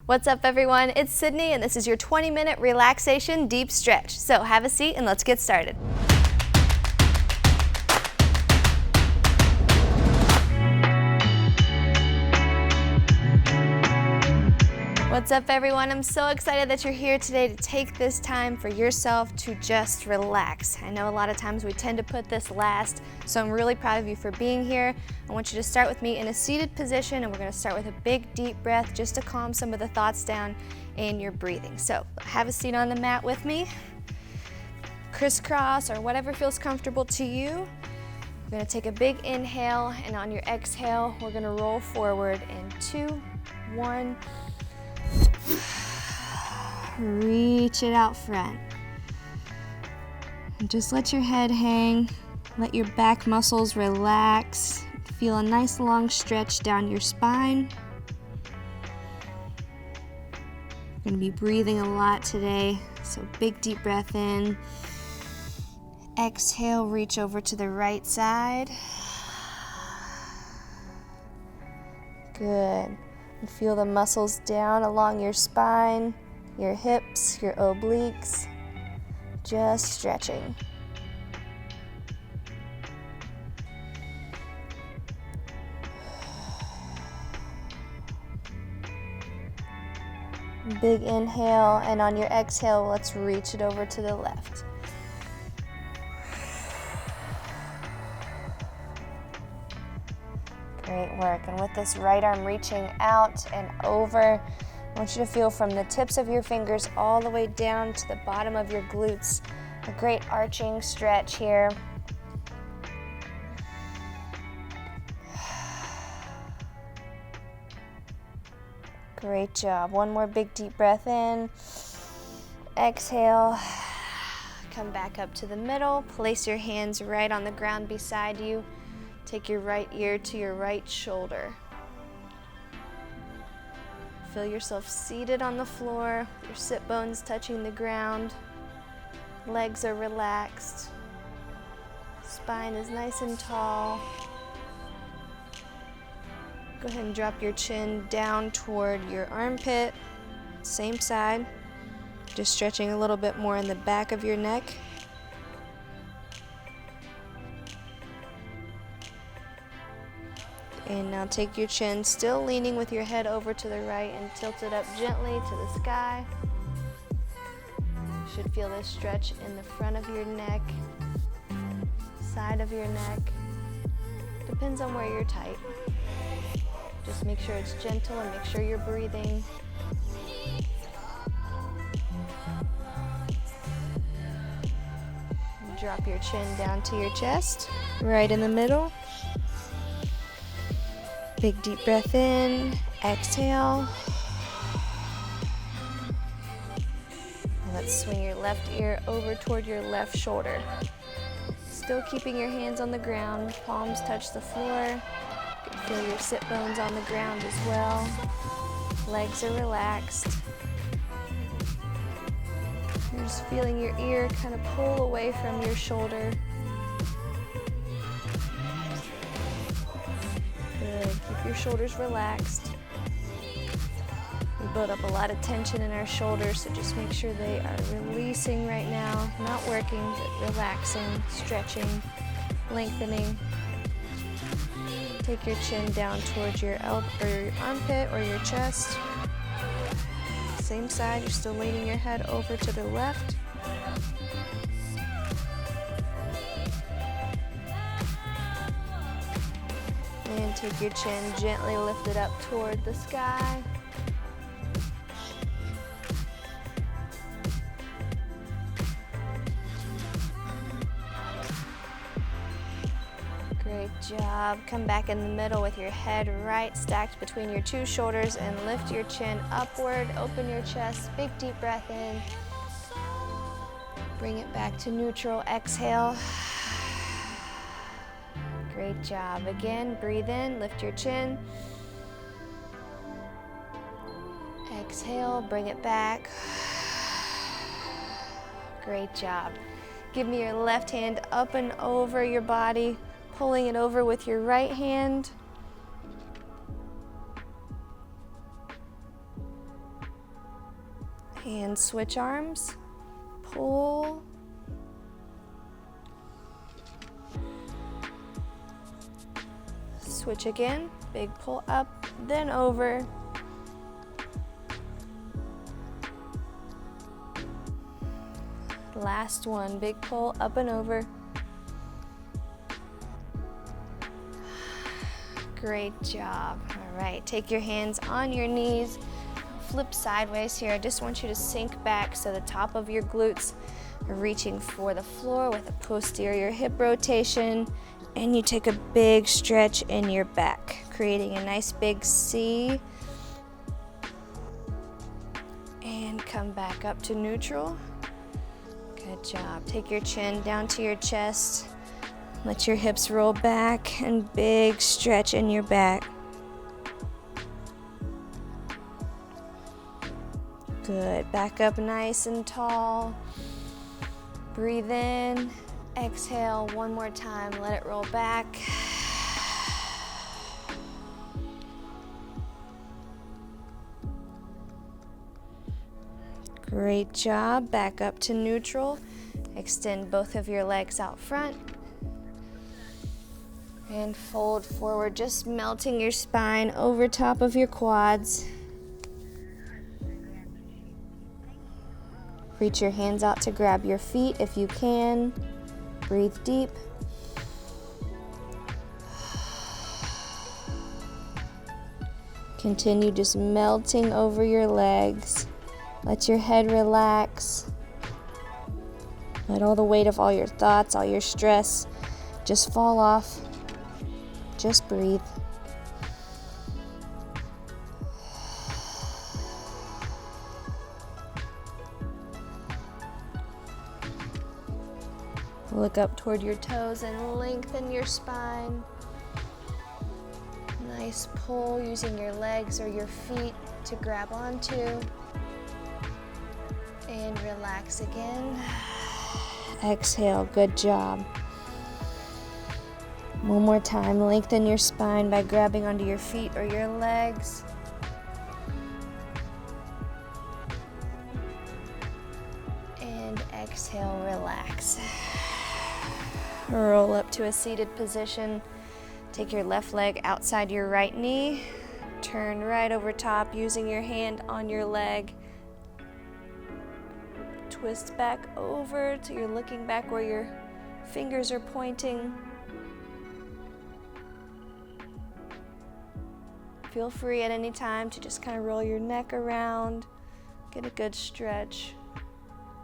What's up everyone, it's Sydney and this is your 20-minute relaxation deep stretch. So have a seat and let's get started. What's up everyone, I'm so excited that you're here today to take this time for yourself to just relax. I know a lot of times we tend to put this last, so I'm really proud of you for being here. I want you to start with me in a seated position and we're going to start with a big deep breath just to calm some of the thoughts down in your breathing. So have a seat on the mat with me, crisscross or whatever feels comfortable to you. We're going to take a big inhale and on your exhale we're going to roll forward in 2, 1. Reach it out front. And just let your head hang. Let your back muscles relax. Feel a nice long stretch down your spine. You're going to be breathing a lot today, so big deep breath in. Exhale, reach over to the right side. Good. And feel the muscles down along your spine, your hips, your obliques, just stretching. Big inhale, and on your exhale, let's reach it over to the left. Great work, and with this right arm reaching out and over, I want you to feel from the tips of your fingers all the way down to the bottom of your glutes. A great arching stretch here. Great job. One more big deep breath in. Exhale. Come back up to the middle. Place your hands right on the ground beside you. Take your right ear to your right shoulder. Feel yourself seated on the floor, your sit bones touching the ground. Legs are relaxed. Spine is nice and tall. Go ahead and drop your chin down toward your armpit. Same side. Just stretching a little bit more in the back of your neck. And now take your chin, still leaning with your head over to the right, and tilt it up gently to the sky. You should feel this stretch in the front of your neck, side of your neck. Depends on where you're tight. Just make sure it's gentle and make sure you're breathing. Drop your chin down to your chest, right in the middle. Big deep breath in, exhale. And let's swing your left ear over toward your left shoulder. Still keeping your hands on the ground, palms touch the floor. You can feel your sit bones on the ground as well. Legs are relaxed. You're just feeling your ear kind of pull away from your shoulder. Good. Keep your shoulders relaxed. We build up a lot of tension in our shoulders, so just make sure they are releasing right now. Not working, but relaxing, stretching, lengthening. Take your chin down towards your armpit or your chest. Same side, you're still leaning your head over to the left. And take your chin gently lifted up toward the sky. Great job. Come back in the middle with your head right stacked between your two shoulders and lift your chin upward. Open your chest. Big deep breath in. Bring it back to neutral. Exhale. Great job. Again, breathe in, lift your chin. Exhale, bring it back. Great job. Give me your left hand up and over your body, pulling it over with your right hand. And switch arms, pull. Switch again, big pull up, then over. Last one, big pull up and over. Great job. All right, take your hands on your knees, flip sideways here. I just want you to sink back so the top of your glutes are reaching for the floor with a posterior hip rotation, and you take a big stretch in your back, creating a nice big C. And come back up to neutral. Good job. Take your chin down to your chest. Let your hips roll back and big stretch in your back. Good. Back up nice and tall. Breathe in. Exhale one more time. Let it roll back. Great job. Back up to neutral. Extend both of your legs out front. And fold forward, just melting your spine over top of your quads. Reach your hands out to grab your feet if you can. Breathe deep. Continue just melting over your legs. Let your head relax. Let all the weight of all your thoughts, all your stress just fall off. Just breathe. Look up toward your toes and lengthen your spine. Nice pull using your legs or your feet to grab onto. And relax again. Exhale, good job. One more time, lengthen your spine by grabbing onto your feet or your legs. And exhale, relax. Roll up to a seated position. Take your left leg outside your right knee. Turn right over top using your hand on your leg. Twist back over till you're looking back where your fingers are pointing. Feel free at any time to just kind of roll your neck around, get a good stretch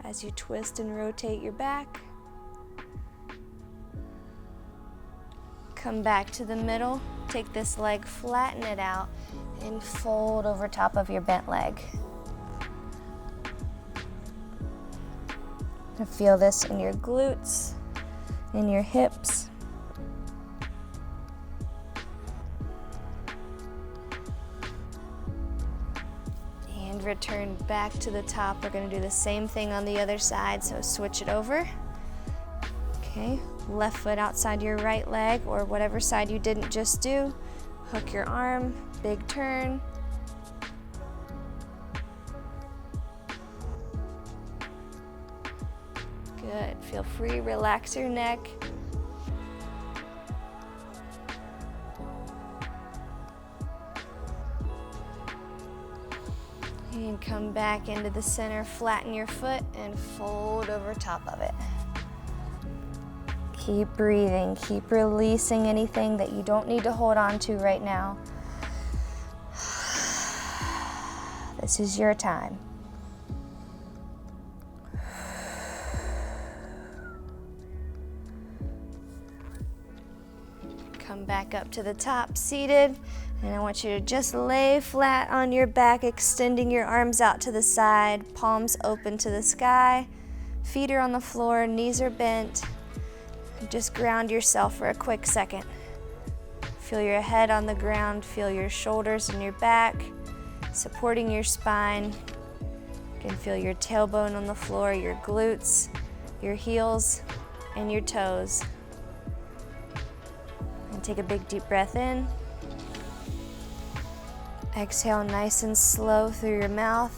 as you twist and rotate your back. Come back to the middle, take this leg, flatten it out, and fold over top of your bent leg. Feel this in your glutes, in your hips. And return back to the top. We're going to do the same thing on the other side, so switch it over. Okay, left foot outside your right leg, or whatever side you didn't just do. Hook your arm, big turn. Good, feel free, relax your neck. And come back into the center, flatten your foot and fold over top of it. Keep breathing, keep releasing anything that you don't need to hold on to right now. This is your time. Come back up to the top, seated, and I want you to just lay flat on your back, extending your arms out to the side, palms open to the sky, feet are on the floor, knees are bent. Just ground yourself for a quick second. Feel your head on the ground, feel your shoulders and your back, supporting your spine. You can feel your tailbone on the floor, your glutes, your heels, and your toes. And take a big deep breath in. Exhale nice and slow through your mouth.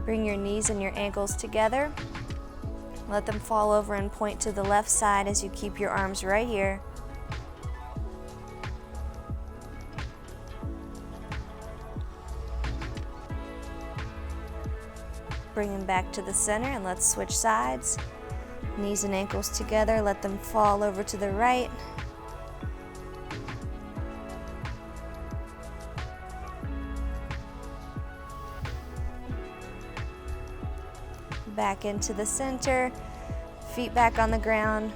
Bring your knees and your ankles together. Let them fall over and point to the left side as you keep your arms right here. Bring them back to the center and let's switch sides. Knees and ankles together, let them fall over to the right. Back into the center, feet back on the ground.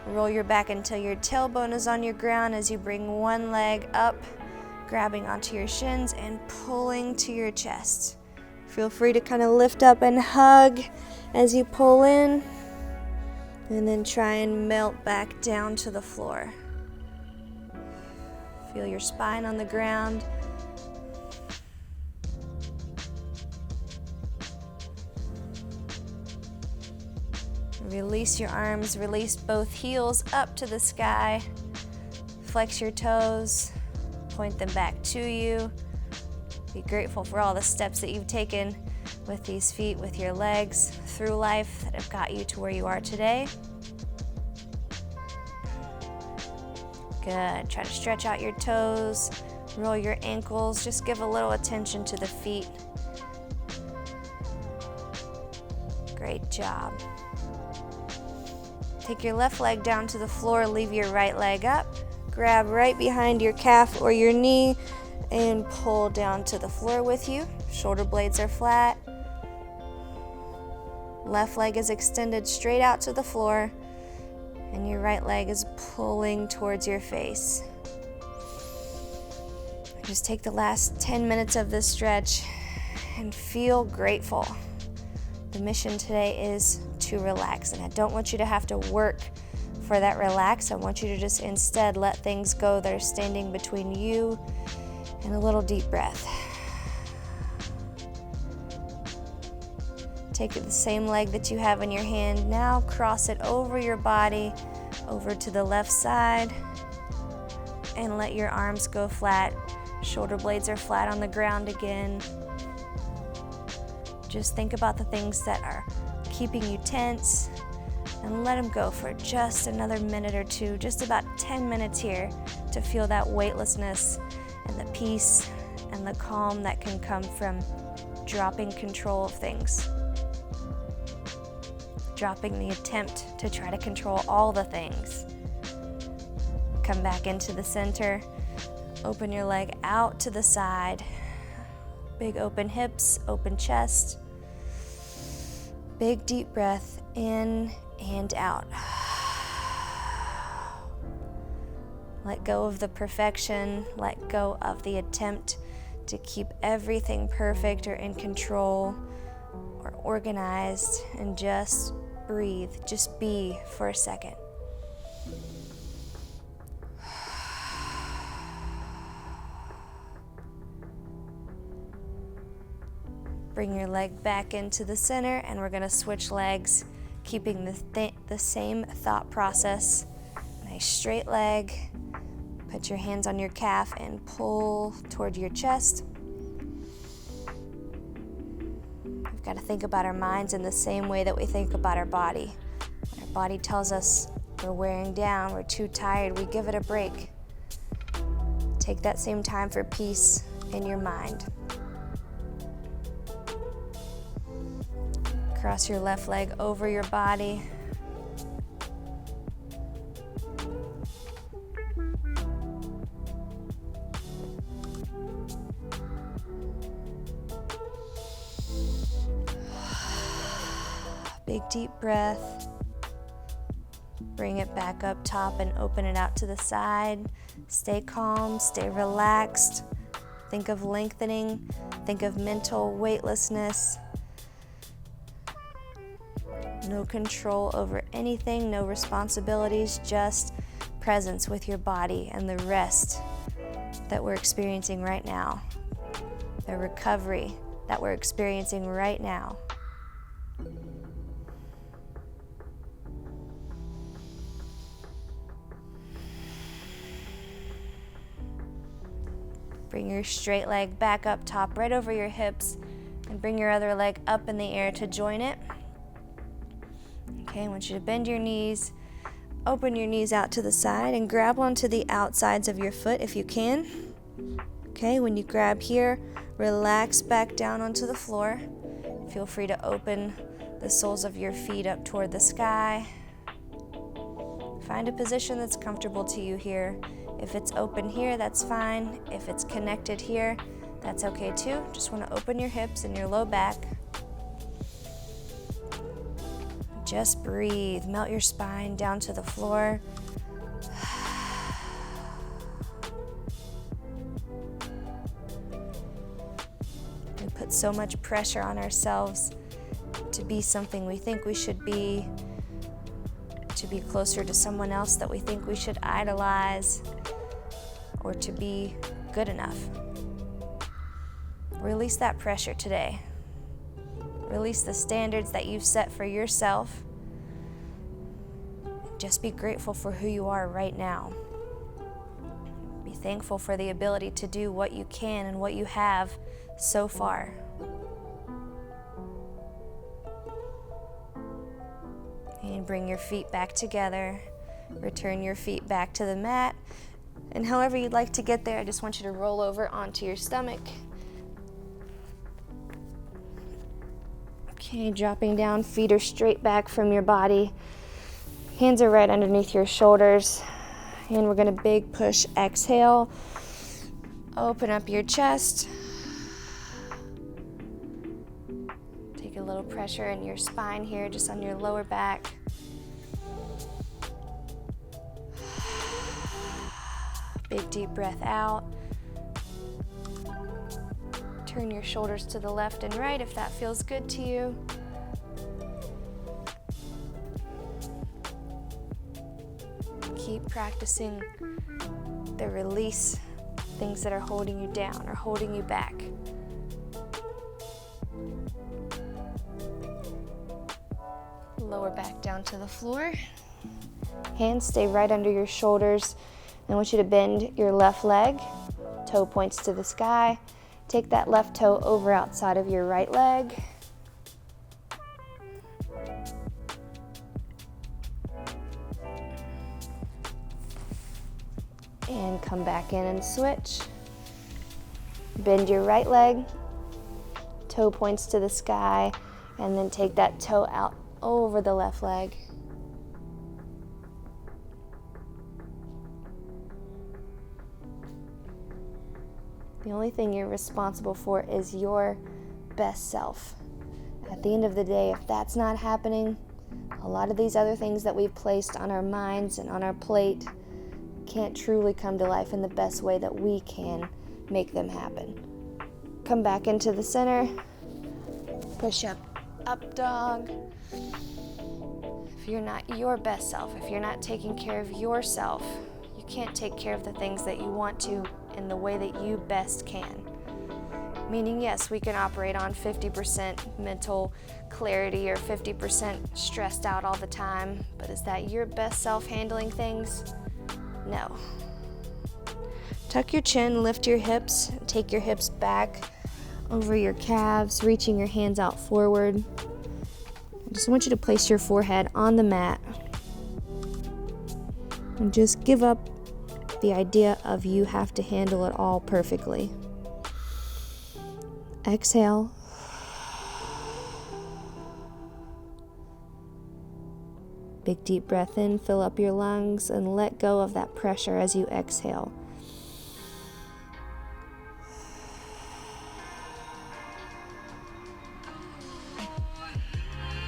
Roll your back until your tailbone is on your ground as you bring one leg up, grabbing onto your shins and pulling to your chest. Feel free to kind of lift up and hug as you pull in, and then try and melt back down to the floor. Feel your spine on the ground. Release your arms, release both heels up to the sky. Flex your toes, point them back to you. Be grateful for all the steps that you've taken with these feet, with your legs, through life that have got you to where you are today. Good. Try to stretch out your toes, roll your ankles, just give a little attention to the feet. Great job. Take your left leg down to the floor, leave your right leg up. Grab right behind your calf or your knee and pull down to the floor with you. Shoulder blades are flat. Left leg is extended straight out to the floor, and your right leg is pulling towards your face. Just take the last 10 minutes of this stretch and feel grateful. The mission today is to relax, and I don't want you to have to work for that relax. I want you to just instead let things go that are standing between you and a little deep breath. Take the same leg that you have in your hand now, cross it over your body, over to the left side, and let your arms go flat. Shoulder blades are flat on the ground again. Just think about the things that are keeping you tense and let them go for just another minute or two, just about 10 minutes here to feel that weightlessness and the peace and the calm that can come from dropping control of things. Dropping the attempt to try to control all the things. Come back into the center. Open your leg out to the side. Big open hips, open chest. Big deep breath in and out. Let go of the perfection. Let go of the attempt to keep everything perfect or in control or organized, and just breathe. Just be for a second. Bring your leg back into the center, and we're going to switch legs, keeping the same thought process. Nice straight leg. Put your hands on your calf and pull toward your chest. We've got to think about our minds in the same way that we think about our body. When our body tells us we're wearing down, we're too tired, we give it a break. Take that same time for peace in your mind. Cross your left leg over your body. Big deep breath. Bring it back up top and open it out to the side. Stay calm, stay relaxed. Think of lengthening, think of mental weightlessness. No control over anything, no responsibilities, just presence with your body and the rest that we're experiencing right now. The recovery that we're experiencing right now. Bring your straight leg back up top, right over your hips. And bring your other leg up in the air to join it. Okay, I want you to bend your knees, open your knees out to the side, and grab onto the outsides of your foot if you can. Okay, when you grab here, relax back down onto the floor. Feel free to open the soles of your feet up toward the sky. Find a position that's comfortable to you here. If it's open here, that's fine. If it's connected here, that's okay too. Just want to open your hips and your low back. Just breathe. Melt your spine down to the floor. We put so much pressure on ourselves to be something we think we should be, to be closer to someone else that we think we should idolize, or to be good enough. Release that pressure today. Release the standards that you've set for yourself. Just be grateful for who you are right now. Be thankful for the ability to do what you can and what you have so far. And bring your feet back together. Return your feet back to the mat. And however you'd like to get there, I just want you to roll over onto your stomach. Okay, dropping down, feet are straight back from your body. Hands are right underneath your shoulders. And we're gonna big push, exhale. Open up your chest. Take a little pressure in your spine here, just on your lower back. Big deep breath out. Turn your shoulders to the left and right if that feels good to you. Keep practicing the release, things that are holding you down or holding you back. Lower back down to the floor. Hands stay right under your shoulders. I want you to bend your left leg, toe points to the sky. Take that left toe over outside of your right leg. And come back in and switch. Bend your right leg, toe points to the sky, and then take that toe out over the left leg. The only thing you're responsible for is your best self. At the end of the day, if that's not happening, a lot of these other things that we've placed on our minds and on our plate can't truly come to life in the best way that we can make them happen. Come back into the center. Push up, up dog. If you're not your best self, if you're not taking care of yourself, you can't take care of the things that you want to in the way that you best can. Meaning, yes, we can operate on 50% mental clarity or 50% stressed out all the time, but is that your best self handling things? No. Tuck your chin, lift your hips, take your hips back over your calves, reaching your hands out forward. I just want you to place your forehead on the mat and just give up the idea of you have to handle it all perfectly. Exhale. Big deep breath in, fill up your lungs, and let go of that pressure as you exhale.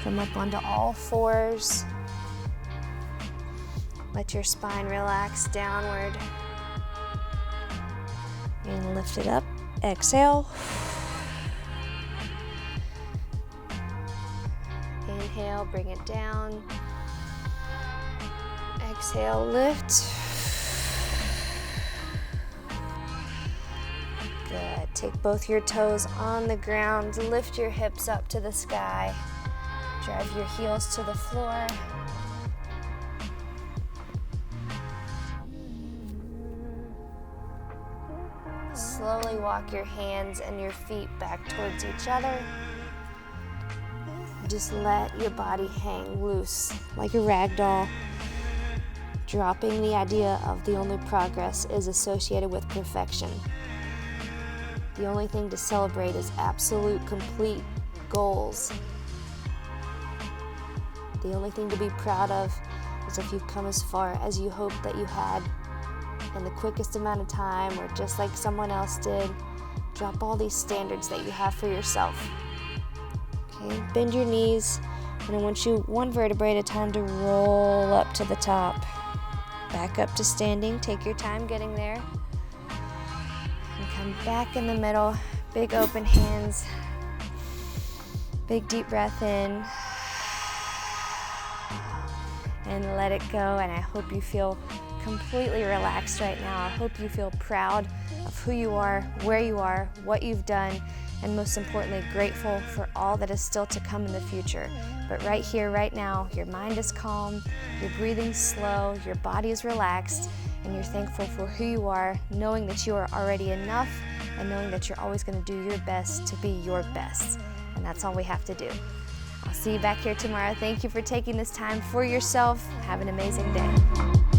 Come up onto all fours. Let your spine relax downward. And lift it up. Exhale. Inhale, bring it down. Exhale, lift. Good. Take both your toes on the ground. Lift your hips up to the sky. Drive your heels to the floor. slowly walk your hands and your feet back towards each other. Just let your body hang loose like a rag doll, dropping the idea of the only progress is associated with perfection. The only thing to celebrate is absolute, complete goals. The only thing to be proud of is if you've come as far as you hoped that you had in the quickest amount of time, or just like someone else did. Drop all these standards that you have for yourself. Okay, bend your knees, and I want you one vertebrae at a time to roll up to the top. Back up to standing, take your time getting there. And come back in the middle, big open hands. Big deep breath in. And let it go, and I hope you feel completely relaxed right now. I hope you feel proud of who you are, where you are, what you've done, and most importantly, grateful for all that is still to come in the future. But right here, right now, your mind is calm, you're breathing slow, your body is relaxed, and you're thankful for who you are, knowing that you are already enough, and knowing that you're always going to do your best to be your best. And that's all we have to do. I'll see you back here tomorrow. Thank you for taking this time for yourself. Have an amazing day.